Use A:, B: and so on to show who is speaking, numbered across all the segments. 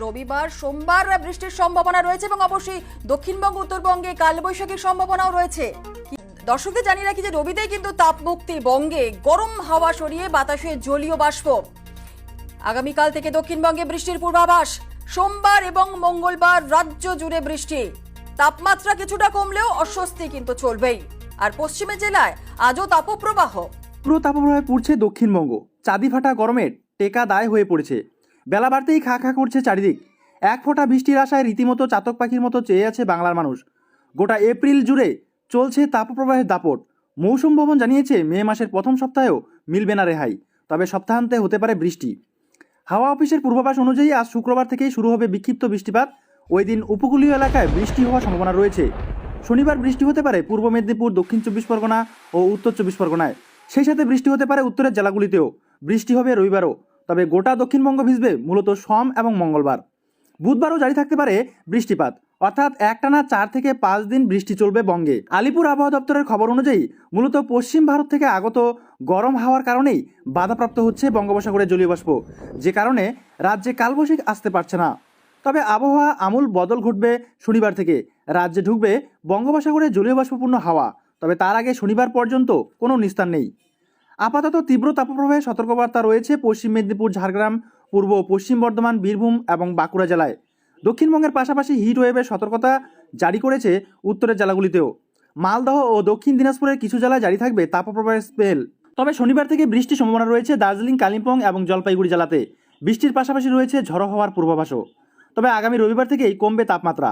A: রবিবার সোমবার বৃষ্টির সম্ভাবনা রয়েছে এবং অবশ্যই দক্ষিণবঙ্গ উত্তরবঙ্গে কালবৈশাখীর সম্ভাবনাও রয়েছে। দর্শকদের জানিয়ে রাখি যে রবিতেই কিন্তু তাপমুক্তি, বঙ্গে গরম হাওয়া সরিয়ে বাতাসে জলীয় বাষ্প। আগামীকাল থেকে দক্ষিণবঙ্গে বৃষ্টির পূর্বাভাস। সোমবার এবং মঙ্গলবার রাজ্য জুড়ে বৃষ্টি। তাপমাত্রা কিছুটা কমলেও অস্বস্তি কিন্তু চলবেই। আর পশ্চিমের জেলায় আজও তাপপ্রবাহ।
B: পুরো তাপপ্রবাহে পড়ছে দক্ষিণবঙ্গ। চাঁদি ফাটা গরমের টেকা দায় হয়ে পড়েছে। বেলা বাড়তেই খা খা করছে চারিদিক। এক ফোঁটা বৃষ্টির আশায় রীতিমতো চাতক পাখির মতো চেয়ে আছে বাংলার মানুষ। গোটা এপ্রিল জুড়ে চলছে তাপপ্রবাহের দাপট। মৌসুম ভবন জানিয়েছে মে মাসের প্রথম সপ্তাহেও মিলবে না রেহাই, তবে সপ্তাহান্তে হতে পারে বৃষ্টি। হাওয়া অফিসের পূর্বাভাস অনুযায়ী আজ শুক্রবার থেকেই শুরু হবে বিক্ষিপ্ত বৃষ্টিপাত। ওই দিন উপকূলীয় এলাকায় বৃষ্টি হওয়ার সম্ভাবনা রয়েছে। শনিবার বৃষ্টি হতে পারে পূর্ব মেদিনীপুর, দক্ষিণ চব্বিশ পরগনা ও উত্তর চব্বিশ পরগনায়। সেই সাথে বৃষ্টি হতে পারে উত্তরের জেলাগুলিতেও। বৃষ্টি হবে রবিবারও, তবে গোটা দক্ষিণবঙ্গ ভিজবে মূলত সোম এবং মঙ্গলবার। বুধবারও জারি থাকতে পারে বৃষ্টিপাত, অর্থাৎ একটানা 4 থেকে 5 দিন বৃষ্টি চলবে বঙ্গে। আলিপুর আবহাওয়া দপ্তরের খবর অনুযায়ী মূলত পশ্চিম ভারত থেকে আগত গরম হাওয়ার কারণেই বাধাপ্রাপ্ত হচ্ছে বঙ্গোপসাগরের জলীয় বাষ্প, যে কারণে রাজ্যে কালবৈশাখী আসতে পারছে না। তবে আবহাওয়া আমূল বদল ঘটবে শনিবার থেকে। রাজ্যে ঢুকবে বঙ্গোপসাগরে জলীয় বাষ্পপূর্ণ হাওয়া, তবে তার আগে শনিবার পর্যন্ত কোনো নিস্তার নেই। আপাতত তীব্র তাপপ্রবাহে সতর্কবার্তা রয়েছে পশ্চিম মেদিনীপুর, ঝাড়গ্রাম, পূর্ব ও পশ্চিম বর্ধমান, বীরভূম এবং বাঁকুড়া জেলায়। দক্ষিণবঙ্গের পাশাপাশি হিট ওয়েভের সতর্কতা জারি করেছে উত্তরের জেলাগুলিতেও। মালদহ ও দক্ষিণ দিনাজপুরের কিছু জেলায় জারি থাকবে তাপপ্রবাহের স্পেল। তবে শনিবার থেকে বৃষ্টির সম্ভাবনা রয়েছে দার্জিলিং, কালিম্পং এবং জলপাইগুড়ি জেলাতে। বৃষ্টির পাশাপাশি রয়েছে ঝড়ো হওয়ার পূর্বাভাসও। তবে আগামী রবিবার থেকেই কমবে তাপমাত্রা।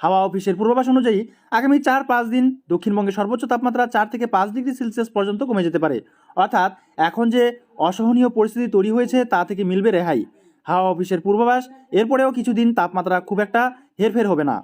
B: হাওয়া অফিসের পূর্বাভাস অনুযায়ী আগামী 4-5 দিন দক্ষিণবঙ্গে সর্বোচ্চ তাপমাত্রা 4 থেকে 5 ডিগ্রি সেলসিয়াস পর্যন্ত কমে যেতে পারে। অর্থাৎ এখন যে অসহনীয় পরিস্থিতি তৈরি হয়েছে তা থেকে মিলবে রেহাই। হাওয়া অফিসের পূর্বাভাস, এরপরেও কিছুদিন তাপমাত্রা খুব একটা হেরফের হবে না।